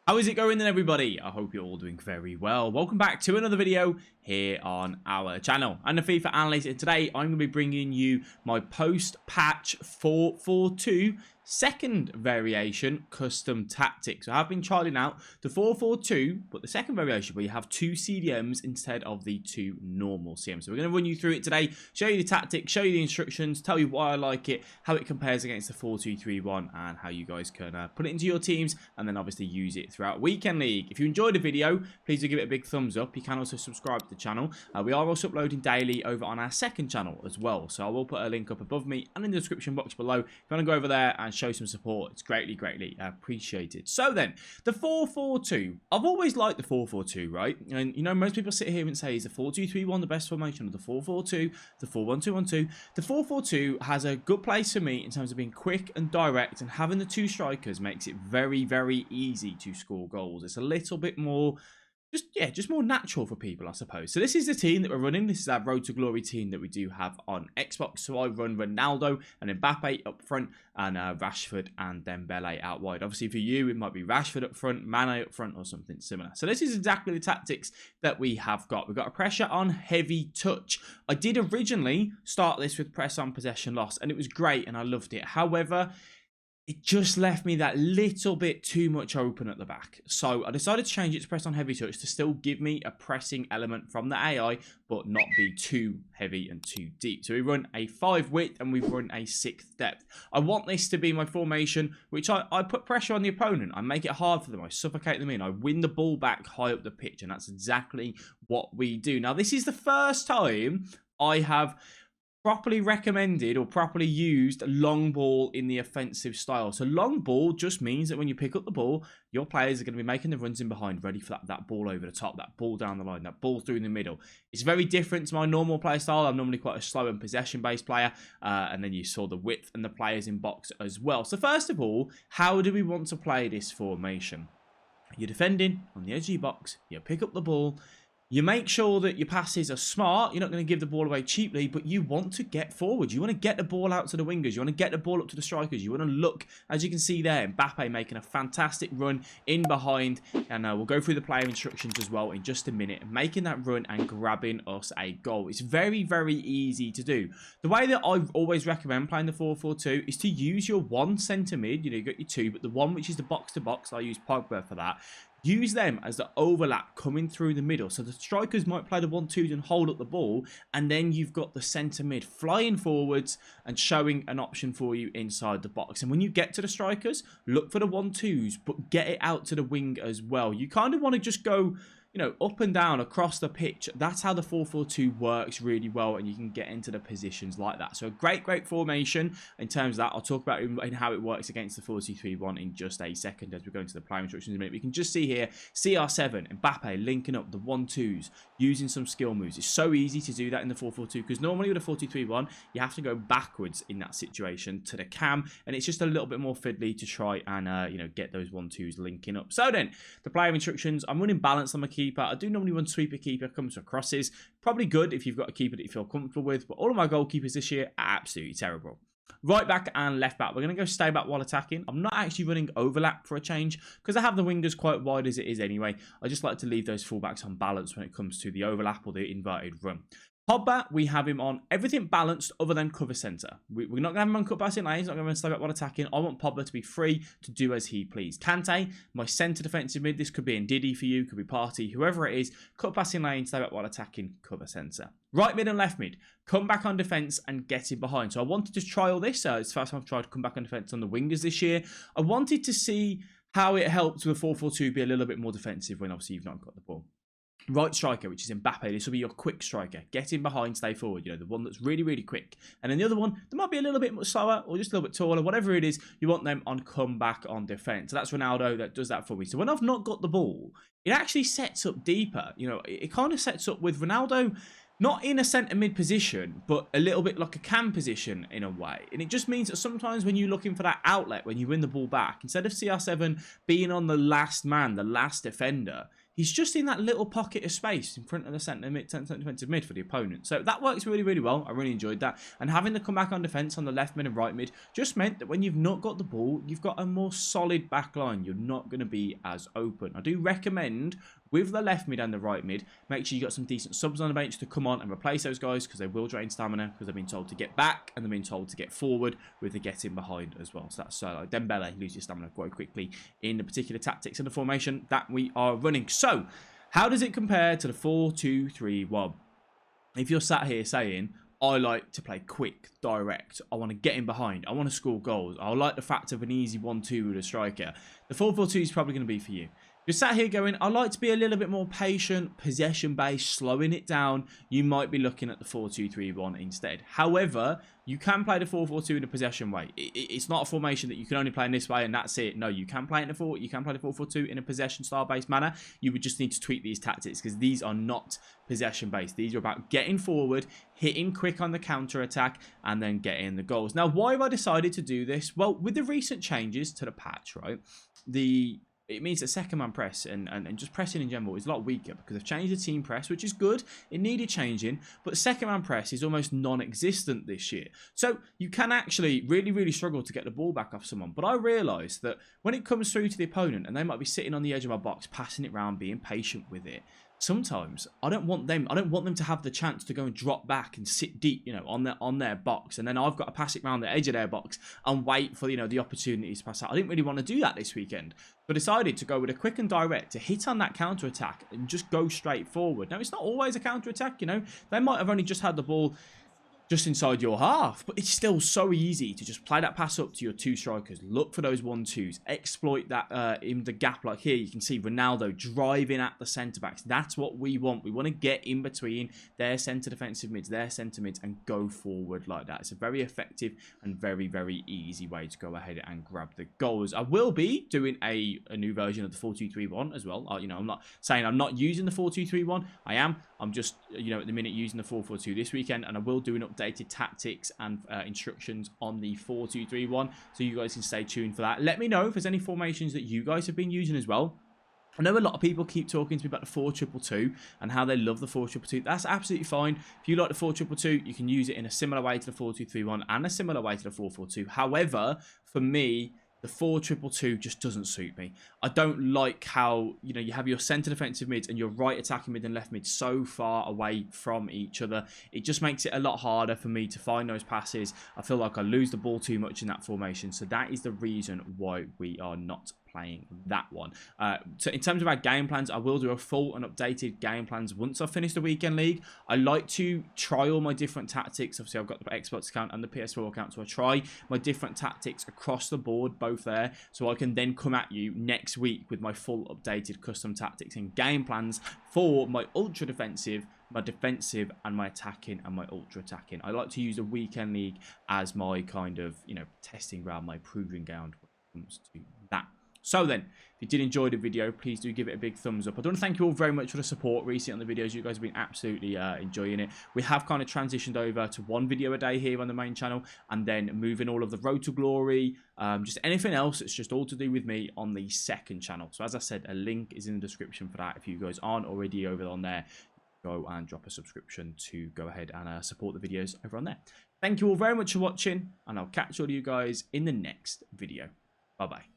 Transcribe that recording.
How is it going then, everybody? I hope you're all doing very well. Welcome back to another video here on our channel. I'm the FIFA Analyst, and today I'm going to be bringing you my post-patch 4-4-2 second variation custom tactics. So I have been trialing out the 4-4-2, but the second variation where you have two CDMs instead of the two normal CMs. So we're going to run you through it today, show you the tactics, show you the instructions, tell you why I like it, how it compares against the 4-2-3-1, and how you guys can put it into your teams, and then obviously use it throughout Weekend League. If you enjoyed the video, please do give it a big thumbs up. You can also subscribe to the channel. We are also uploading daily over on our second channel as well, so I will put a link up above me and in the description box below. If you want to go over there and show some support, it's greatly appreciated. So then, the 4-4-2. I've always liked the 4-4-2, right? And you know, most people sit here and say, is the 4-2-3-1 the best formation, or the 4-4-2, the 4-1-2-1-2? The 4-4-2 has a good place for me in terms of being quick and direct, and having the two strikers makes it very easy to score goals. It's a little bit more just more natural for people, I suppose. So this is the team that we're running. This is our Road to Glory team that we do have on Xbox. So I run Ronaldo and Mbappe up front, and Rashford and Dembele out wide. Obviously for you, it might be Rashford up front, Mane up front, or something similar. So this is exactly the tactics that we have got. We've got a pressure on heavy touch. I did originally start this with press on possession loss, and it was great and I loved it. However, it just left me that little bit too much open at the back. So I decided to change it to press on heavy touch to still give me a pressing element from the AI, but not be too heavy and too deep. So we run a 5 width and we run a 6 depth. I want this to be my formation, which I put pressure on the opponent. I make it hard for them. I suffocate them in. I win the ball back high up the pitch, and that's exactly what we do. Now, this is the first time I have properly recommended or properly used long ball in the offensive style. So long ball just means that when you pick up the ball, your players are going to be making the runs in behind, ready for that ball over the top, that ball down the line, that ball through the middle. It's very different to my normal play style. I'm normally quite a slow and possession-based player, and then you saw the width and the players in box as well. So first of all, how do we want to play this formation? You're defending on the edge of your box, you pick up the ball, you make sure that your passes are smart. You're not going to give the ball away cheaply, but you want to get forward. You want to get the ball out to the wingers. You want to get the ball up to the strikers. You want to look, as you can see there, Mbappe making a fantastic run in behind. And we'll go through the player instructions as well in just a minute. Making that run and grabbing us a goal. It's very easy to do. The way that I always recommend playing the 4-4-2 is to use your one centre mid. You know, you got your two, but the one which is the box-to-box, I use Pogba for that. Use them as the overlap coming through the middle. So the strikers might play the 1-2s and hold up the ball. And then you've got the centre mid flying forwards and showing an option for you inside the box. And when you get to the strikers, look for the 1-2s, but get it out to the wing as well. You kind of want to just go, you know, up and down across the pitch. That's how the 4-4-2 works really well, and you can get into the positions like that. So a great formation in terms of that. I'll talk about in how it works against the 4-2-3-1 in just a second as we go into the player instructions in a minute. We can just see here CR7, Mbappe linking up the 1-2s, using some skill moves. It's so easy to do that in the 4-4-2 because normally with a 4-2-3-1, you have to go backwards in that situation to the cam, and it's just a little bit more fiddly to try and you know, get those 1-2s linking up. So then, the player instructions. I'm running balance on my keeper. I do normally run sweeper keeper, comes to crosses. Probably good if you've got a keeper that you feel comfortable with, but all of my goalkeepers this year are absolutely terrible. Right back and left back. We're going to go stay back while attacking. I'm not actually running overlap for a change because I have the wingers quite wide as it is anyway. I just like to leave those fullbacks on balance when it comes to the overlap or the inverted run. Pogba, we have him on everything balanced other than cover centre. We're not going to have him on cut passing lanes, not going to stay back while attacking. I want Pogba to be free to do as he please. Kante, my centre defensive mid. This could be Ndidi for you, could be Party, whoever it is. Cut passing lanes, stay back while attacking, cover centre. Right mid and left mid, come back on defence and get in behind. So I wanted to trial this. It's the first time I've tried to come back on defence on the wingers this year. I wanted to see how it helped with a 4-4-2 be a little bit more defensive when obviously you've not got the ball. Right striker, which is Mbappe. This will be your quick striker. Get in behind, stay forward. You know, the one that's really quick. And then the other one, that might be a little bit slower or just a little bit taller. Whatever it is, you want them on comeback on defence. So that's Ronaldo that does that for me. So when I've not got the ball, it actually sets up deeper. You know, it kind of sets up with Ronaldo not in a centre mid position, but a little bit like a cam position in a way. And it just means that sometimes when you're looking for that outlet, when you win the ball back, instead of CR7 being on the last man, the last defender, he's just in that little pocket of space in front of the centre defensive mid for the opponent. So that works really, really well. I really enjoyed that. And having the comeback on defence on the left mid and right mid just meant that when you've not got the ball, you've got a more solid back line. You're not going to be as open. I do recommend with the left mid and the right mid, make sure you got some decent subs on the bench to come on and replace those guys, because they will drain stamina, because they've been told to get back and they've been told to get forward with the getting behind as well. So that's like Dembele loses stamina quite quickly in the particular tactics and the formation that we are running. So how does it compare to the 4-2-3-1? If you're sat here saying, I like to play quick, direct, I want to get in behind, I want to score goals, I like the fact of an easy 1-2 with a striker, the 4-4-2 is probably going to be for you. If you're sat here going, I like to be a little bit more patient, possession-based, slowing it down, you might be looking at the 4-2-3-1 instead. However, you can play the 4-4-2 in a possession way. It's not a formation that you can only play in this way and that's it. No, you can play it in a you can play the 4-4-2 in a possession style-based manner. You would just need to tweak these tactics, because these are not possession-based. These are about getting forward, hitting quick on the counter-attack, and then getting the goals. Now, why have I decided to do this? Well, with the recent changes to the patch, right, it means that second man press and just pressing in general is a lot weaker, because they've changed the team press, which is good. It needed changing, but second man press is almost non-existent this year. So you can actually really, really struggle to get the ball back off someone. But I realised that when it comes through to the opponent and they might be sitting on the edge of my box, passing it around, being patient with it, sometimes I don't want them to have the chance to go and drop back and sit deep, on their box, and then I've got to pass it around the edge of their box and wait for, the opportunities to pass out. I didn't really want to do that this weekend, so I decided to go with a quick and direct to hit on that counter attack and just go straight forward. Now, it's not always a counter attack, they might have only just had the ball just inside your half, but it's still so easy to just play that pass up to your two strikers, look for those 1-2s, exploit that in the gap. Like here, you can see Ronaldo driving at the centre backs. That's what we want. We want to get in between their centre defensive mids, their centre mids, and go forward like that. It's a very effective and very, very easy way to go ahead and grab the goals. I will be doing a new version of the 4-2-3-1 as well. I'm not saying I'm not using the 4-2-3-1. I am. I'm just, at the minute using the 4-4-2 this weekend, and I will do an updated tactics and instructions on the 4-2-3-1, so you guys can stay tuned for that. Let me know if there's any formations that you guys have been using as well. I know a lot of people keep talking to me about the 4-2-2 and how they love the 4-2-2. That's absolutely fine. If you like the 4-2-2, you can use it in a similar way to the 4-2-3-1 and a similar way to the 4-4-2. However, for me, the 4-2-2 just doesn't suit me. I don't like how, you have your centre defensive mids and your right attacking mid and left mid so far away from each other. It just makes it a lot harder for me to find those passes. I feel like I lose the ball too much in that formation. So that is the reason why we are not playing that one. So in terms of our game plans, I will do a full and updated game plans once I've finished the weekend league. I like to try all my different tactics. Obviously, I've got the Xbox account and the PS4 account, so I try my different tactics across the board, both there, so I can then come at you next week with my full updated custom tactics and game plans for my ultra defensive, my defensive, and my attacking and my ultra attacking. I like to use the weekend league as my kind of, testing ground, my proving ground when it comes to that. So then, if you did enjoy the video, please do give it a big thumbs up. I want to thank you all very much for the support recently on the videos. You guys have been absolutely enjoying it. We have kind of transitioned over to one video a day here on the main channel, and then moving all of the Road to Glory, just anything else. It's just all to do with me on the second channel. So as I said, a link is in the description for that. If you guys aren't already over on there, go and drop a subscription to go ahead and support the videos over on there. Thank you all very much for watching, and I'll catch all of you guys in the next video. Bye-bye.